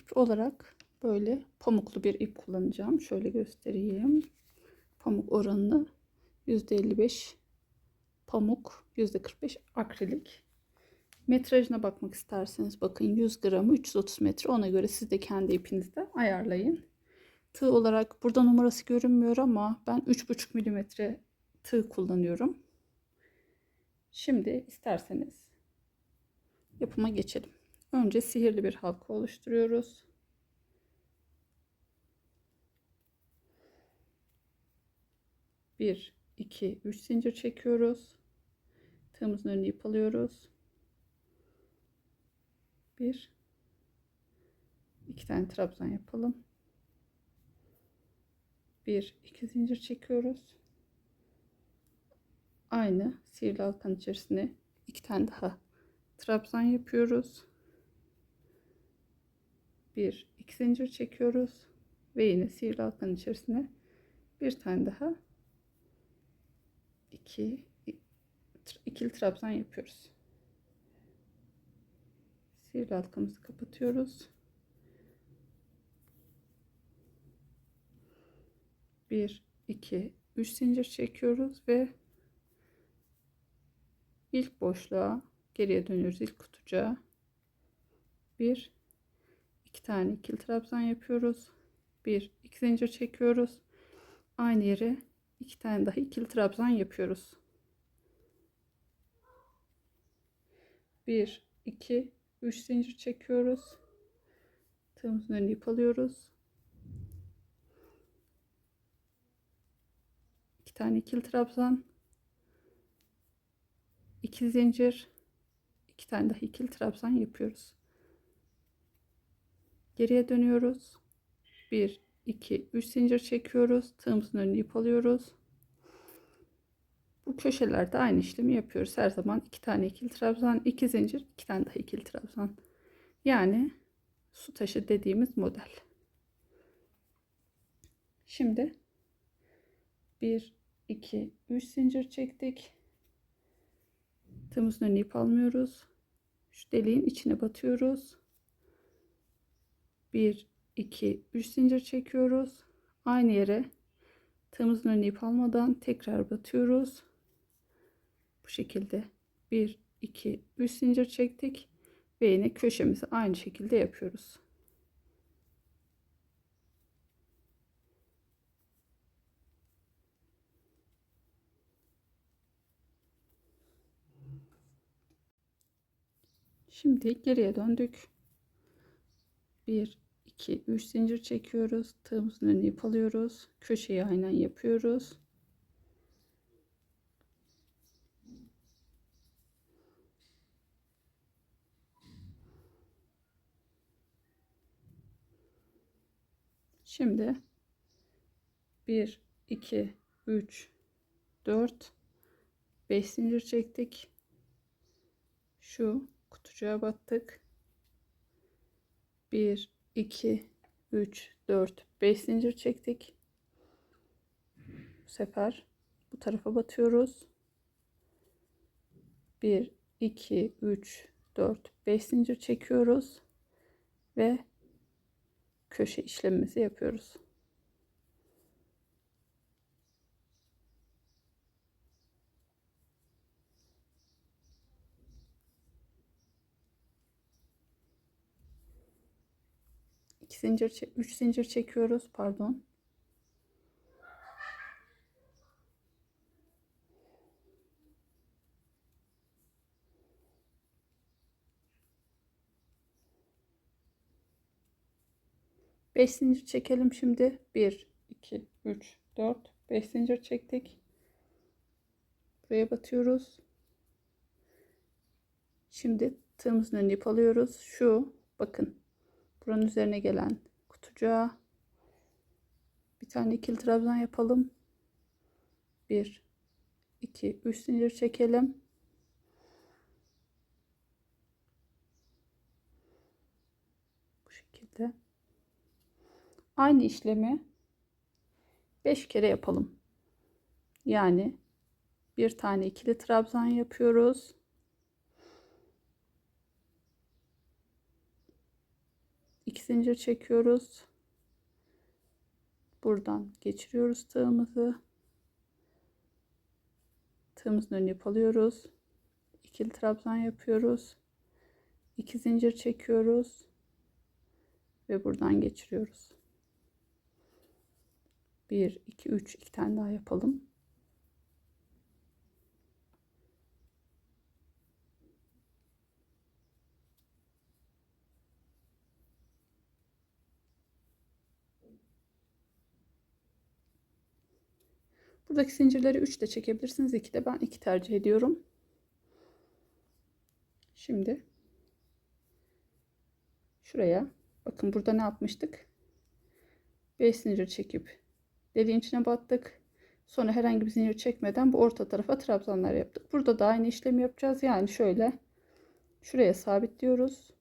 ip olarak böyle pamuklu bir ip kullanacağım. Şöyle göstereyim. Pamuk oranını %55 pamuk, %45 akrilik. Metrajına bakmak isterseniz bakın 100 gramı 330 metre. Ona göre siz de kendi ipinizde ayarlayın. Tığ olarak burada numarası görünmüyor ama ben 3,5 milimetre tığ kullanıyorum. Şimdi isterseniz yapıma geçelim. Önce sihirli bir halka oluşturuyoruz. Bir, iki, üç zincir çekiyoruz. Tığımızın önüne ip alıyoruz. Bir, iki tane trabzan yapalım. Bir, iki zincir çekiyoruz. Aynı sihirli halkanın içerisine iki tane daha trabzan yapıyoruz. Bir, iki zincir çekiyoruz ve yine sihirli halkanın içerisine bir tane daha ikili trabzan yapıyoruz. Sihirli halkamızı kapatıyoruz. Bir, iki, üç zincir çekiyoruz ve ilk boşluğa geriye dönüyoruz, ilk kutucuğa. Bir, iki tane ikili trabzan yapıyoruz. Bir, iki zincir çekiyoruz. Aynı yere iki tane daha ikili trabzan yapıyoruz. Bir, iki, üç zincir çekiyoruz. Tığımızın önüne ip alıyoruz. İki tane ikili trabzan, iki zincir, iki tane daha ikili trabzan yapıyoruz. Geriye dönüyoruz. Bir, iki, üç zincir çekiyoruz. Tığımızın önüne ip alıyoruz. Bu köşelerde aynı işlemi yapıyoruz. Her zaman iki tane ikili trabzan, iki zincir, iki tane daha ikili trabzan. Yani su taşı dediğimiz model. Şimdi 1, 2, 3 zincir çektik. Tığımızın önüne ip almıyoruz. Şu deliğin içine batıyoruz. 1, 2, 3 zincir çekiyoruz. Aynı yere tığımızın önüne ip almadan tekrar batıyoruz. Bu şekilde 1, 2, 3 zincir çektik ve yine köşemizi aynı şekilde yapıyoruz. Şimdi geriye döndük. 1, 2, 3 zincir çekiyoruz. Tığımızın önüne ip alıyoruz. Köşeyi aynen yapıyoruz. Şimdi 1, 2, 3, 4, 5 zincir çektik. Şu kutucuğa battık. 1, 2, 3, 4, 5 zincir çektik. Bu sefer bu tarafa batıyoruz. 1, 2, 3, 4, 5 zincir çekiyoruz ve köşe işlemimizi yapıyoruz. İki zincir, 3 zincir çekiyoruz. Pardon. Beş zincir çekelim şimdi. 1, 2, 3, 4, 5 zincir çektik. Buraya batıyoruz. Şimdi tığımızın önüne ip alıyoruz. Şu bakın buranın üzerine gelen kutucuğa bir tane ikili trabzan yapalım. 1, 2, 3 zincir çekelim. Bu şekilde. Aynı işlemi 5 kere yapalım. Yani bir tane ikili trabzan yapıyoruz. 2 zincir çekiyoruz. Buradan geçiriyoruz tığımızı. Tığımızın önüne ip alıyoruz. İkili trabzan yapıyoruz. 2 zincir çekiyoruz ve buradan geçiriyoruz. 1 2 3 2 tane daha yapalım. Buradaki zincirleri 3 de çekebilirsiniz. 2 de, ben 2 tercih ediyorum. Şimdi şuraya bakın, burada ne yapmıştık? 5 zincir çekip deliğin içine battık. Sonra herhangi bir zincir çekmeden bu orta tarafa trabzanlar yaptık. Burada da aynı işlemi yapacağız. Yani şöyle şuraya sabitliyoruz.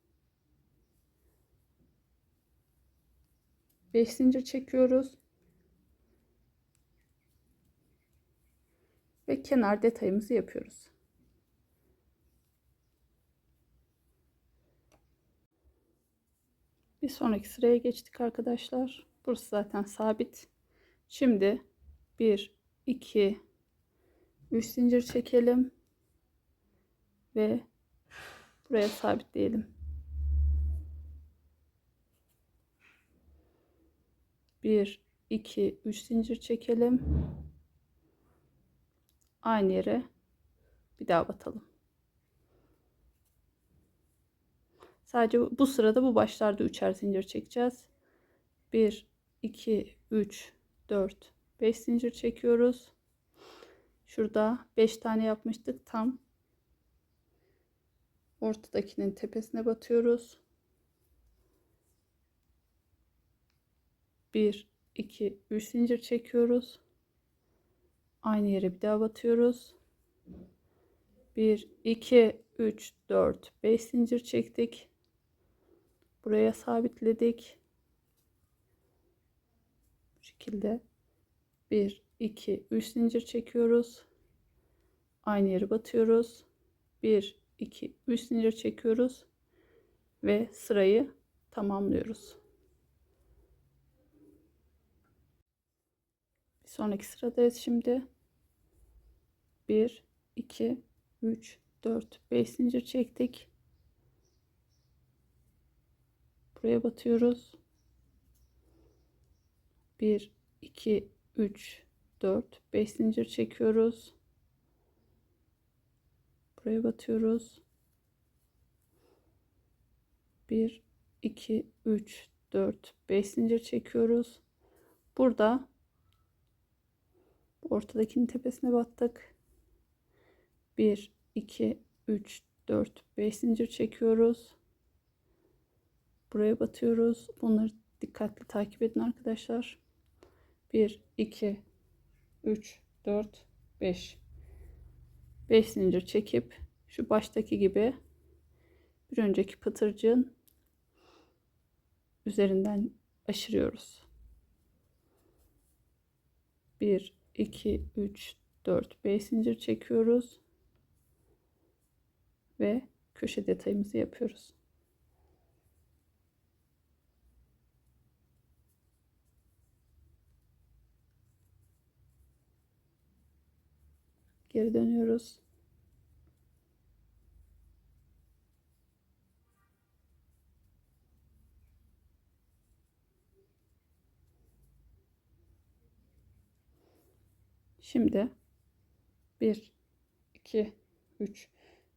5 zincir çekiyoruz. Ve kenar detayımızı yapıyoruz. Bir sonraki sıraya geçtik arkadaşlar. Burası zaten sabit. Şimdi 1 2 3 zincir çekelim ve buraya sabitleyelim. 1 2 3 zincir çekelim. Aynı yere bir daha batalım. Sadece bu sırada bu başlarda 3'er zincir çekeceğiz. 1 2 3 4 5 zincir çekiyoruz. Şurada 5 tane yapmıştık. Tam ortadakinin tepesine batıyoruz. 1 2 3 zincir çekiyoruz. Aynı yere bir daha batıyoruz. 1 2 3 4 5 zincir çektik. Buraya sabitledik. Bu şekilde 1 2 3 zincir çekiyoruz. Aynı yere batıyoruz. 1 2 3 zincir çekiyoruz ve sırayı tamamlıyoruz. Bir sonraki sıradayız şimdi. 1 2 3 4 5 zincir çektik. Buraya batıyoruz. 1 2 3 4 5 zincir çekiyoruz. Buraya batıyoruz. 1 2 3 4 5 zincir çekiyoruz. Burada ortadakinin tepesine battık. 1 2 3 4 5 zincir çekiyoruz. Buraya batıyoruz. Bunları dikkatli takip edin arkadaşlar. 1 2 3 4 5 5 zincir çekip şu baştaki gibi bir önceki pıtırcığın üzerinden aşırıyoruz. 1 2 3 4 5 zincir çekiyoruz ve köşe detayımızı yapıyoruz. Geri dönüyoruz. Şimdi 1 2 3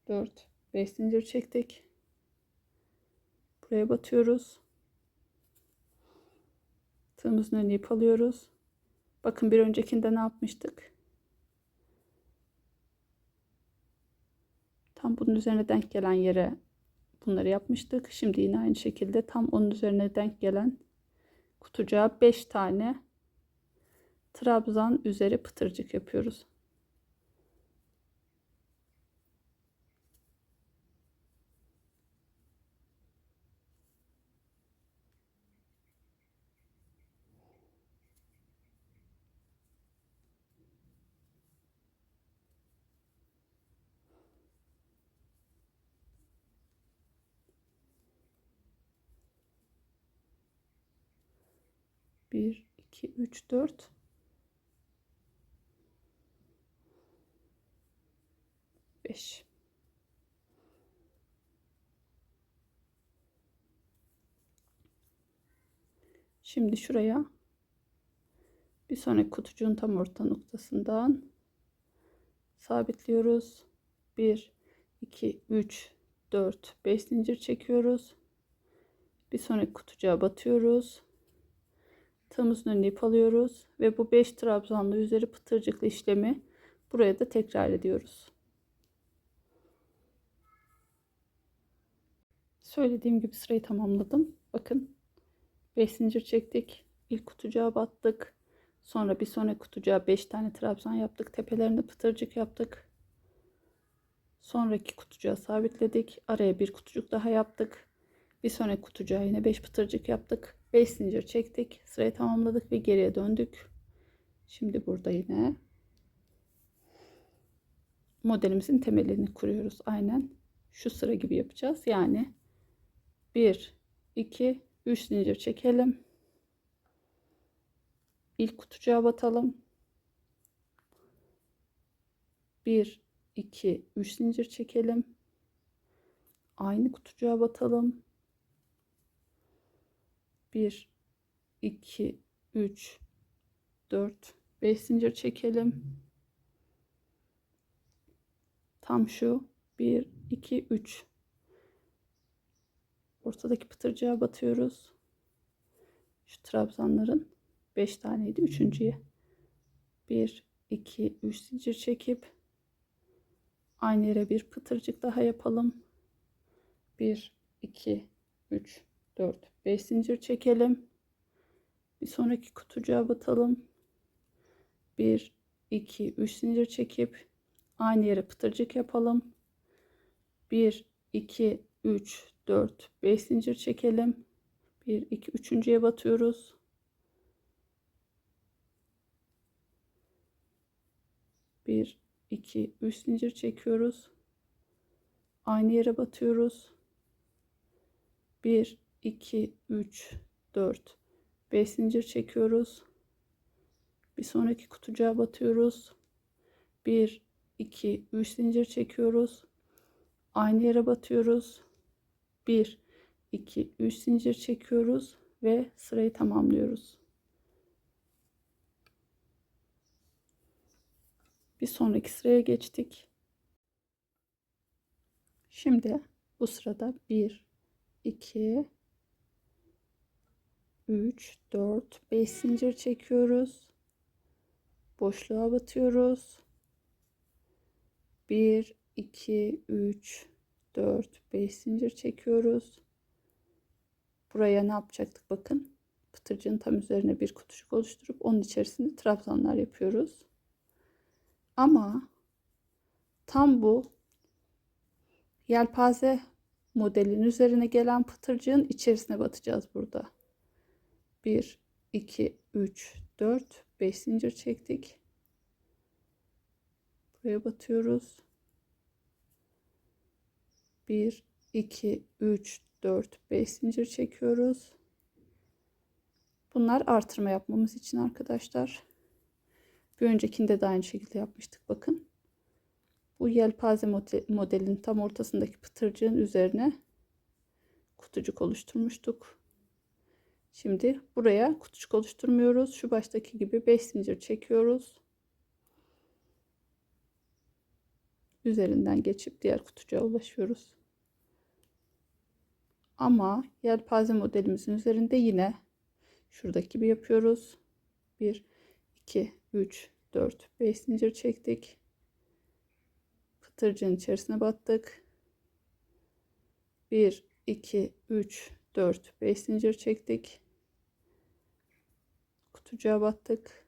4 5 zincir çektik. Buraya batıyoruz. Tığımızın önüne ip alıyoruz. Bakın bir öncekinde ne yapmıştık? Tam bunun üzerine denk gelen yere bunları yapmıştık. Şimdi yine aynı şekilde tam onun üzerine denk gelen kutucuğa 5 tane trabzan üzeri pıtırcık yapıyoruz. 1 2 3 4 5. Şimdi şuraya bir sonraki kutucuğun tam orta noktasından sabitliyoruz. 1 2 3 4 5 zincir çekiyoruz. Bir sonraki kutucuğa batıyoruz. Tığımızın önüne ip alıyoruz ve bu 5 trabzanlı üzeri pıtırcıklı işlemi buraya da tekrar ediyoruz. Söylediğim gibi sırayı tamamladım. Bakın 5 zincir çektik. İlk kutucuğa battık. Sonra bir sonraki kutucuğa 5 tane trabzan yaptık. Tepelerinde pıtırcık yaptık. Sonraki kutucuğa sabitledik. Araya bir kutucuk daha yaptık. Bir sonraki kutucuğa yine 5 pıtırcık yaptık. 5 zincir çektik. Sırayı tamamladık ve geriye döndük. Şimdi burada yine modelimizin temelini kuruyoruz. Aynen şu sıra gibi yapacağız. Yani 1 2 3 zincir çekelim. İlk kutucuğa batalım. 1 2 3 zincir çekelim. Aynı kutucuğa batalım. 1 2 3 4 5 zincir çekelim. Tam şu 1 2 3 ortadaki pıtırcığa batıyoruz. Şu trabzanların 5 taneydi. Üçüncüye 1 2 3 zincir çekip aynı yere bir pıtırcık daha yapalım. 1 2 3 4 5 zincir çekelim. Bir sonraki kutucuğa batalım. 1 2 3 zincir çekip aynı yere pıtırcık yapalım. 1 2 3 4 5 zincir çekelim. 1 2 üçüncüye batıyoruz. 1 2 3 zincir çekiyoruz. Aynı yere batıyoruz. 1 2 3 4 5 zincir çekiyoruz. Bir sonraki kutucuğa batıyoruz. 1 2 3 zincir çekiyoruz. Aynı yere batıyoruz. 1 2 3 zincir çekiyoruz ve sırayı tamamlıyoruz. Bir sonraki sıraya geçtik. Şimdi bu sırada 1 2 3 4 5 zincir çekiyoruz. Boşluğa batıyoruz. 1 2 3 4 5 zincir çekiyoruz. Buraya ne yapacaktık bakın. Pıtırcığın tam üzerine bir kutucuk oluşturup onun içerisinde trabzanlar yapıyoruz. Ama tam bu yelpaze modelin üzerine gelen pıtırcığın içerisine batacağız burada. 1 2 3 4 5 zincir çektik. Buraya batıyoruz. 1 2 3 4 5 zincir çekiyoruz. Bunlar artırma yapmamız için arkadaşlar. Bir öncekinde de aynı şekilde yapmıştık bakın. Bu yelpaze modelin tam ortasındaki pıtırcığın üzerine kutucuk oluşturmuştuk. Şimdi buraya kutucuk oluşturmuyoruz. Şu baştaki gibi 5 zincir çekiyoruz. Üzerinden geçip diğer kutucuğa ulaşıyoruz. Ama yelpaze modelimizin üzerinde yine şuradaki gibi yapıyoruz. 1 2 3 4 5 zincir çektik. Pıtırcığın içerisine battık. 1 2 3 4 5 zincir çektik. Kutucuğa battık.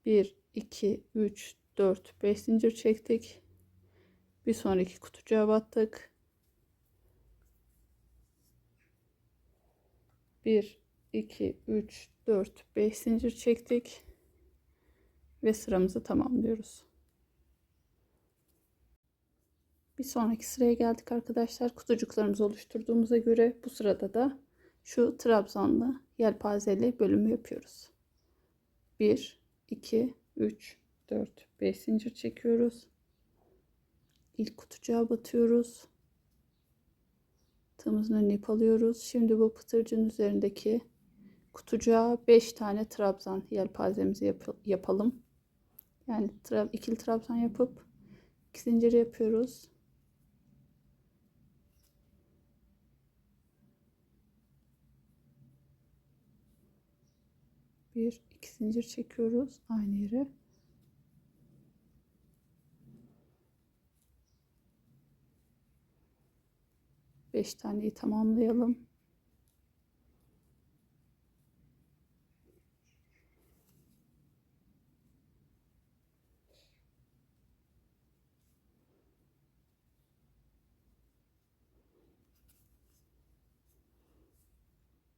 1 2 3 4 5 zincir çektik. Bir sonraki kutucuğa battık. 1 2 3 4 5 zincir çektik ve sıramızı tamamlıyoruz. Bir sonraki sıraya geldik arkadaşlar. Kutucuklarımızı oluşturduğumuza göre bu sırada da şu trabzanlı yelpazeli bölümü yapıyoruz. 1 2 3 4 5 zincir çekiyoruz. İlk kutucuğa batıyoruz. Tığımızın önüne ip alıyoruz. Şimdi bu pıtırcığın üzerindeki kutucuğa 5 tane trabzan yelpazemizi yapalım. Yani ikili trabzan yapıp 2 zincir yapıyoruz. Bir iki zincir çekiyoruz aynı yere. Beş taneyi tamamlayalım.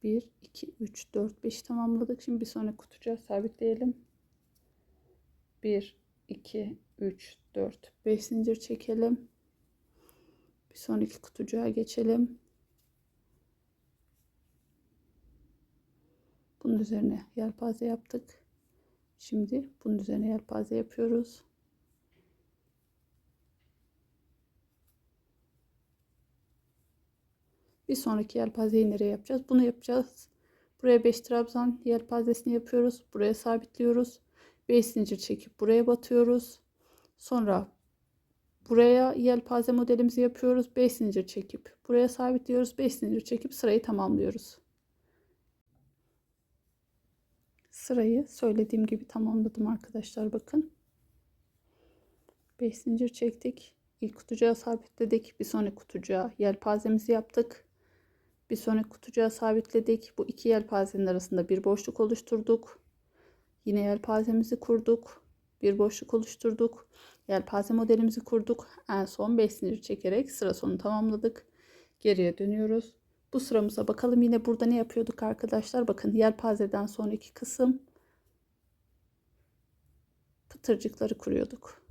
Bir, iki, üç, dört, beş tamamladık. Şimdi bir sonraki kutucuğa sabitleyelim. 1, 2, 3, 4, 5 zincir çekelim. Bir sonraki kutucuğa geçelim. Bunun üzerine yelpaze yaptık. Şimdi bunun üzerine yelpaze yapıyoruz. Bir sonraki yelpazeyi nereye yapacağız? Bunu yapacağız. Buraya 5 trabzan yelpazesini yapıyoruz. Buraya sabitliyoruz. 5 zincir çekip buraya batıyoruz. Sonra buraya yelpaze modelimizi yapıyoruz. 5 zincir çekip buraya sabitliyoruz. 5 zincir çekip sırayı tamamlıyoruz. Sırayı söylediğim gibi tamamladım arkadaşlar, bakın. 5 zincir çektik. İlk kutucuğa sabitledik. Bir sonraki kutucuğa yelpazemizi yaptık. Bir sonraki kutucuğa sabitledik. Bu iki yelpazenin arasında bir boşluk oluşturduk. Yine yelpazemizi kurduk. Bir boşluk oluşturduk. Yelpaze modelimizi kurduk. En son 5 zincir çekerek sıra sonunu tamamladık. Geriye dönüyoruz. Bu sıramıza bakalım. Yine burada ne yapıyorduk arkadaşlar? Bakın, yelpazeden sonraki kısım pıtırcıkları kuruyorduk.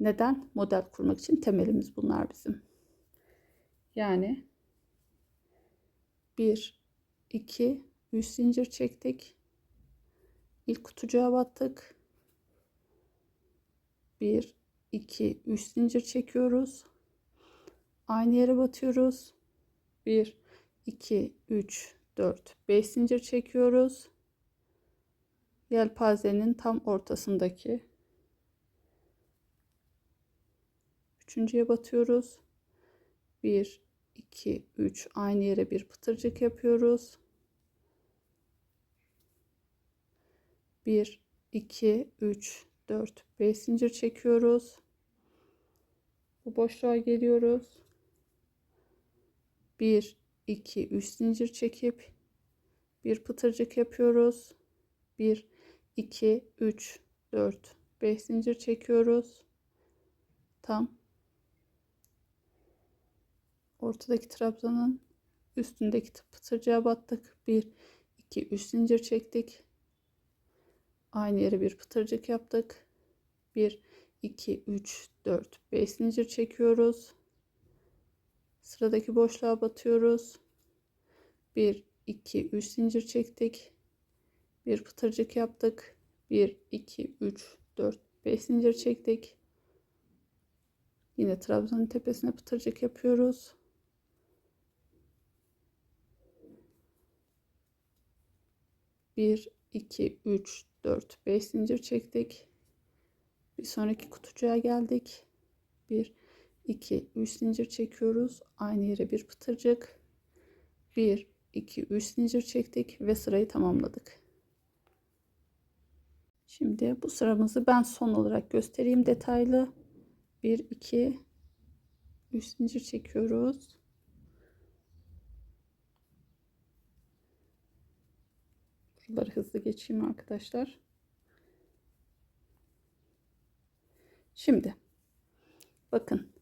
Neden? Model kurmak için temelimiz bunlar bizim. Yani 1, 2, 3 zincir çektik. İlk kutucuğa battık. 1, 2, 3 zincir çekiyoruz. Aynı yere batıyoruz. 1, 2, 3, 4, 5 zincir çekiyoruz. Yelpazenin tam ortasındaki üçüncüye batıyoruz. 1, 2, 3 aynı yere bir pıtırcık yapıyoruz. 1, 2, 3, 4, 5 zincir çekiyoruz. Bu boşluğa geliyoruz. 1, 2, 3 zincir çekip bir pıtırcık yapıyoruz. 1, 2, 3, 4, 5 zincir çekiyoruz. Tam ortadaki trabzanın üstündeki pıtırcığa battık. 1, 2, 3 zincir çektik. Aynı yere bir pıtırcık yaptık. 1, 2, 3, 4, 5 zincir çekiyoruz. Sıradaki boşluğa batıyoruz. 1, 2, 3 zincir çektik. Bir pıtırcık yaptık. 1, 2, 3, 4, 5 zincir çektik. Yine trabzanın tepesine pıtırcık yapıyoruz. Bir, 2, 3, 4, 5 zincir çektik. Bir sonraki kutucuğa geldik. 1, 2, 3 zincir çekiyoruz. Aynı yere bir pıtırcık. 1, 2, 3 zincir çektik ve sırayı tamamladık. Şimdi bu sıramızı ben son olarak göstereyim detaylı. 1, 2, 3 zincir çekiyoruz. Buraları hızlı geçeyim arkadaşlar. Şimdi bakın,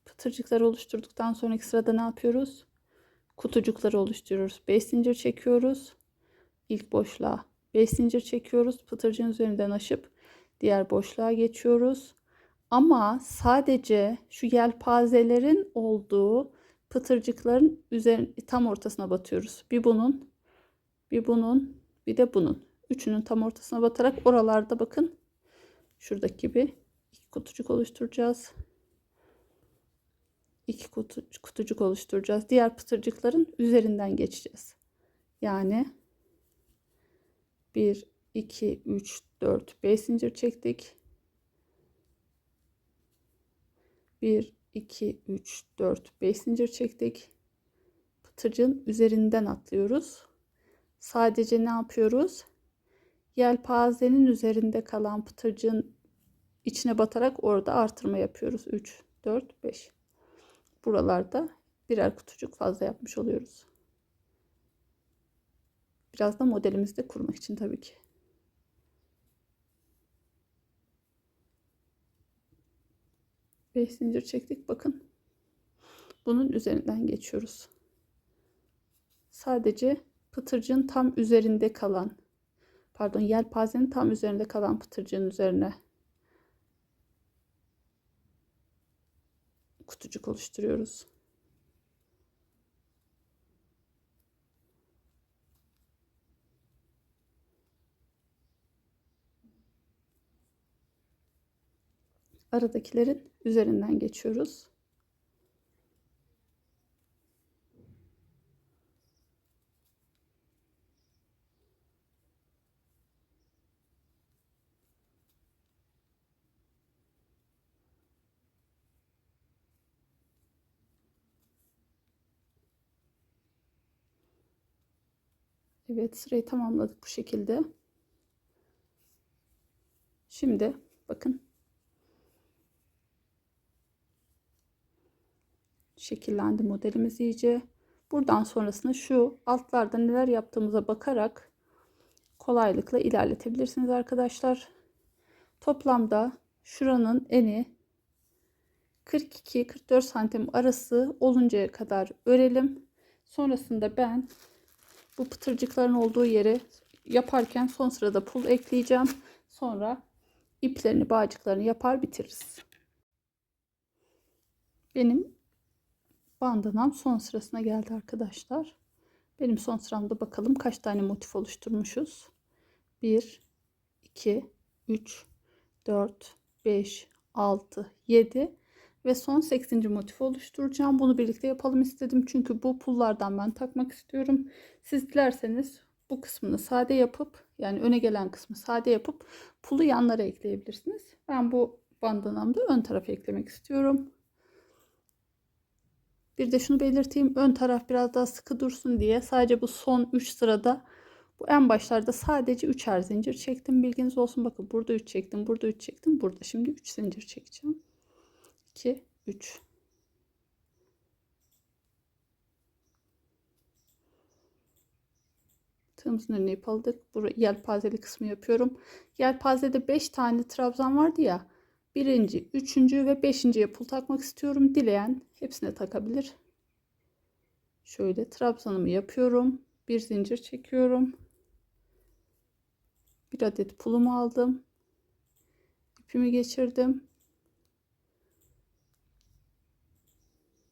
pıtırcıkları oluşturduktan sonraki sırada ne yapıyoruz? Kutucukları oluşturuyoruz. 5 zincir çekiyoruz. İlk boşluğa 5 zincir çekiyoruz. Pıtırcığın üzerinden aşıp diğer boşluğa geçiyoruz. Ama sadece şu yelpazelerin olduğu pıtırcıkların tam ortasına batıyoruz. Bir bunun Bir bunun, bir de bunun. Üçünün tam ortasına batarak oralarda bakın. Şuradaki gibi iki kutucuk oluşturacağız. İki kutucuk oluşturacağız. Diğer pıtırcıkların üzerinden geçeceğiz. Yani 1, 2, 3, 4, 5 zincir çektik. 1, 2, 3, 4, 5 zincir çektik. Pıtırcığın üzerinden atlıyoruz. Sadece ne yapıyoruz? Yelpazenin üzerinde kalan pıtırcığın içine batarak orada artırma yapıyoruz. 3, 4, 5. Buralarda birer kutucuk fazla yapmış oluyoruz. Biraz da modelimizi de kurmak için tabii ki. Beş zincir çektik. Bakın. Bunun üzerinden geçiyoruz. Sadece pıtırcığın tam üzerinde kalan, pardon, yelpazenin tam üzerinde kalan pıtırcığın üzerine kutucuk oluşturuyoruz. Aradakilerin üzerinden geçiyoruz. Evet, sırayı tamamladık bu şekilde. Şimdi bakın. Şekillendi modelimiz iyice. Buradan sonrasını şu altlarda neler yaptığımıza bakarak kolaylıkla ilerletebilirsiniz arkadaşlar. Toplamda şuranın eni 42-44 santim arası oluncaya kadar örelim. Sonrasında ben bu pıtırcıkların olduğu yere yaparken son sırada pul ekleyeceğim. Sonra iplerini, bağcıklarını yapar bitiririz. Benim bandanam son sırasına geldi arkadaşlar. Benim son sıramda bakalım kaç tane motif oluşturmuşuz. 1, 2, 3, 4, 5, 6, 7 ve son 8. motif oluşturacağım. Bunu birlikte yapalım istedim. Çünkü bu pullardan ben takmak istiyorum. Siz dilerseniz bu kısmını sade yapıp, yani öne gelen kısmı sade yapıp pulu yanlara ekleyebilirsiniz. Ben bu bandanamda ön tarafa eklemek istiyorum. Bir de şunu belirteyim. Ön taraf biraz daha sıkı dursun diye sadece bu son 3 sırada, bu en başlarda sadece 3'er zincir çektim. Bilginiz olsun. Bakın burada 3 çektim. Burada 3 çektim. Burada şimdi 3 zincir çekeceğim. 2, 3. Tığımızın önüne ip aldık. Buraya yelpazeli kısmı yapıyorum. Yelpazede 5 tane trabzan vardı ya. Birinci, üçüncü ve beşinciye pul takmak istiyorum. Dileyen hepsine takabilir. Şöyle trabzanımı yapıyorum. Bir zincir çekiyorum. Bir adet pulumu aldım. İpimi geçirdim.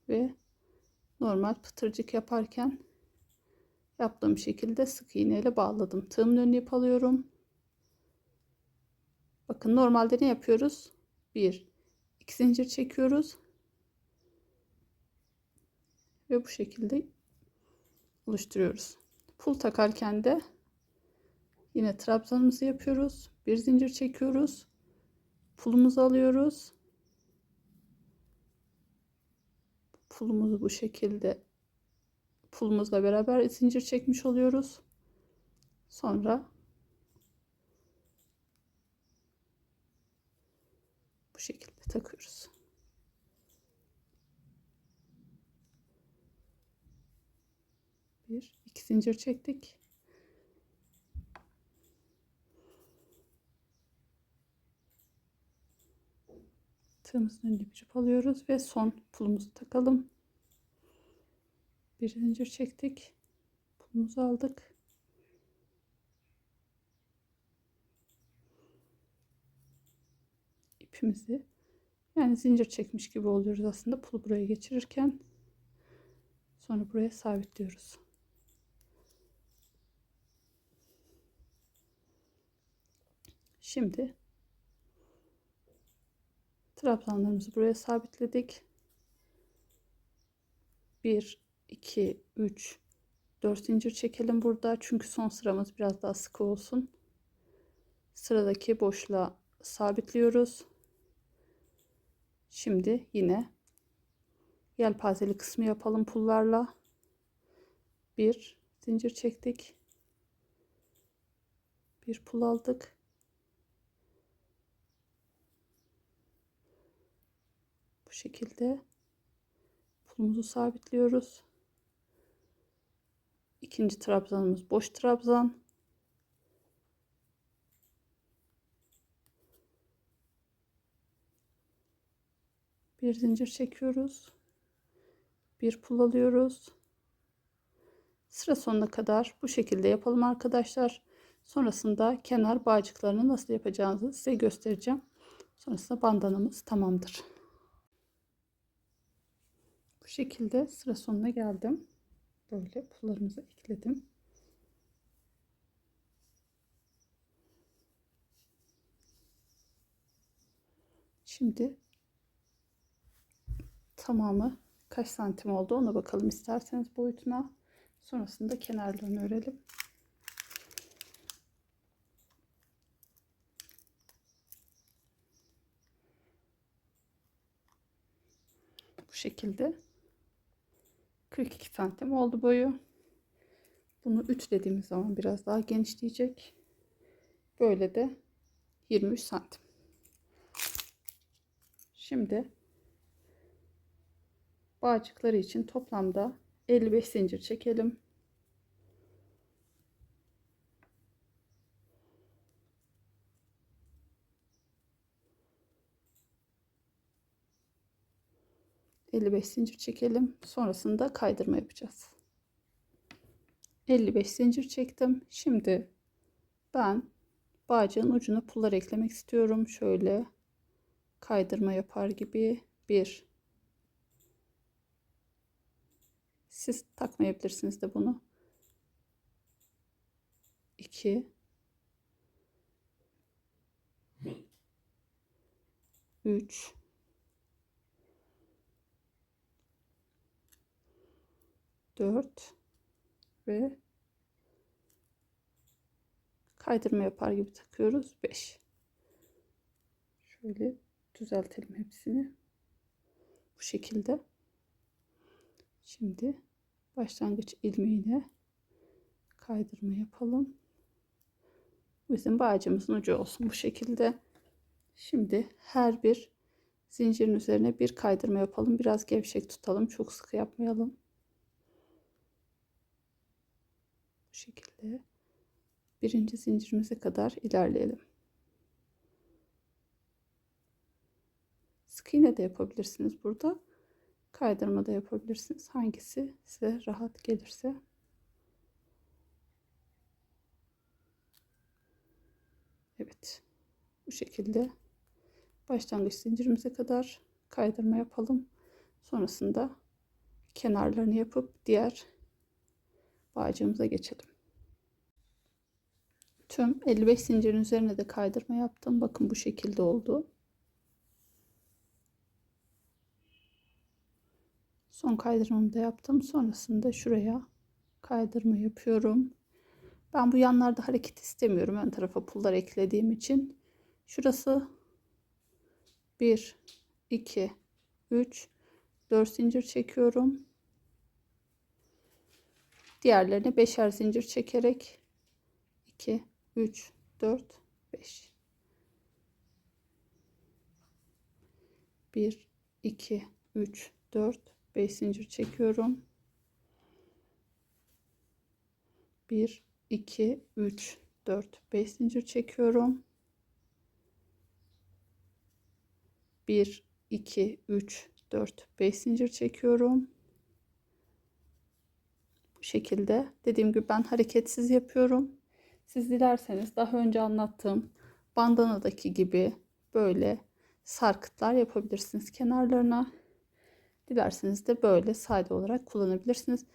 Ve normal pıtırcık yaparken yaptığım şekilde sık iğne ile bağladım. Tığımın önüne ip alıyorum. Bakın normalde ne yapıyoruz? 1, 2 zincir çekiyoruz. Ve bu şekilde oluşturuyoruz. Pul takarken de yine trabzanımızı yapıyoruz. Bir zincir çekiyoruz. Pulumuzu alıyoruz. Pulumuzu bu şekilde pulumuzla beraber zincir çekmiş oluyoruz. Sonra bu şekilde takıyoruz. Bir, iki zincir çektik. Tığımızın önüne bir ip alıyoruz ve son pulumuzu takalım. Bir zincir çektik. Pulumuzu aldık. İpimizi, yani zincir çekmiş gibi oluyoruz aslında pulu buraya geçirirken. Sonra buraya sabitliyoruz. Şimdi trabzanlarımızı buraya sabitledik. 1 2 3 4 zincir çekelim burada, çünkü son sıramız biraz daha sıkı olsun. Sıradaki boşluğa sabitliyoruz. Şimdi yine yelpazeli kısmı yapalım pullarla. Bir zincir çektik, bir pul aldık, bu şekilde pulumuzu sabitliyoruz. İkinci trabzanımız boş trabzan. Bir zincir çekiyoruz, bir pul alıyoruz. Sıra sonuna kadar bu şekilde yapalım arkadaşlar. Sonrasında kenar bağcıklarını nasıl yapacağınızı size göstereceğim. Sonrasında bandanamız tamamdır. Bu şekilde sıra sonuna geldim. Böyle pullarımızı ekledim. Şimdi tamamı kaç santim oldu ona bakalım isterseniz boyutuna. Sonrasında kenarlarını örelim. Bu şekilde 42 santim oldu boyu. Bunu 3 dediğimiz zaman biraz daha genişleyecek. Böyle de 23 santim. Şimdi bağcıkları için toplamda 55 zincir çekelim. Zincir çekelim. Sonrasında kaydırma yapacağız. 55 zincir çektim. Şimdi ben bağcığın ucuna pullar eklemek istiyorum. Şöyle kaydırma yapar gibi. Bir. Siz takmayabilirsiniz de bunu. 2. 3. 4 ve kaydırma yapar gibi takıyoruz. 5. Şöyle düzeltelim hepsini. Bu şekilde. Şimdi başlangıç ilmeğine kaydırma yapalım. Bizim bağcığımızın ucu olsun bu şekilde. Şimdi her bir zincirin üzerine bir kaydırma yapalım. Biraz gevşek tutalım. Çok sıkı yapmayalım. Bu şekilde birinci zincirimize kadar ilerleyelim. Sık iğne de yapabilirsiniz burada. Kaydırma da yapabilirsiniz. Hangisi size rahat gelirse. Evet. Bu şekilde başlangıç zincirimize kadar kaydırma yapalım. Sonrasında kenarlarını yapıp diğer bağcığımıza geçelim. Tüm 55 zincirin üzerine de kaydırma yaptım. Bakın bu şekilde oldu. Son kaydırmamı da yaptım. Sonrasında şuraya kaydırma yapıyorum. Ben bu yanlarda hareket istemiyorum. Ön tarafa pullar eklediğim için. Şurası 1, 2, 3, 4 zincir çekiyorum. Diğerlerini beşer zincir çekerek 2, 3, 4, 5. 1, 2, 3, 4, 5 zincir çekiyorum. 1, 2, 3, 4, 5 zincir çekiyorum. 1, 2, 3, 4, 5 zincir çekiyorum. Bu şekilde dediğim gibi ben hareketsiz yapıyorum. Siz dilerseniz daha önce anlattığım bandanadaki gibi böyle sarkıtlar yapabilirsiniz kenarlarına. Dilerseniz de böyle sade olarak kullanabilirsiniz.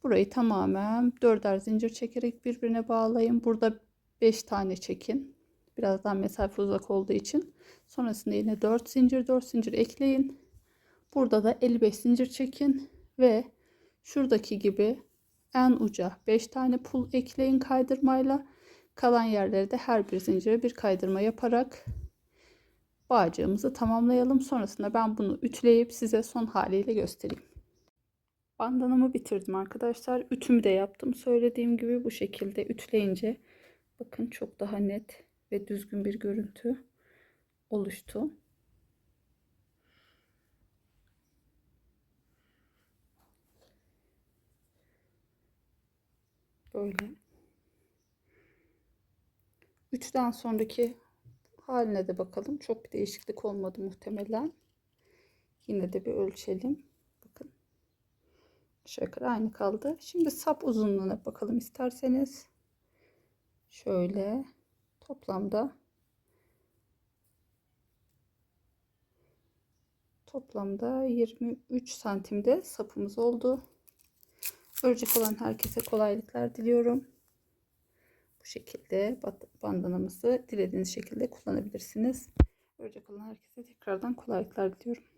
Burayı tamamen 4'er zincir çekerek birbirine bağlayın. Burada 5 tane çekin. Biraz daha mesafe uzak olduğu için. Sonrasında yine 4 zincir 4 zincir ekleyin. Burada da 55 zincir çekin ve şuradaki gibi en uca 5 tane pul ekleyin kaydırmayla. Kalan yerlere de her bir zincire bir kaydırma yaparak bağcığımızı tamamlayalım. Sonrasında ben bunu ütüleyip size son haliyle göstereyim. Bandanamı bitirdim arkadaşlar. Ütümü de yaptım. Söylediğim gibi bu şekilde ütüleyince bakın çok daha net ve düzgün bir görüntü oluştu. Böyle. Ütüden sonraki haline de bakalım. Çok bir değişiklik olmadı muhtemelen. Yine de bir ölçelim. Bakın. Aşağı yukarı aynı kaldı. Şimdi sap uzunluğuna bakalım isterseniz. Şöyle toplamda 23 santimde sapımız oldu. Örecek olan herkese kolaylıklar diliyorum. Bu şekilde bandanamızı dilediğiniz şekilde kullanabilirsiniz. Örecek olan herkese tekrardan kolaylıklar diliyorum.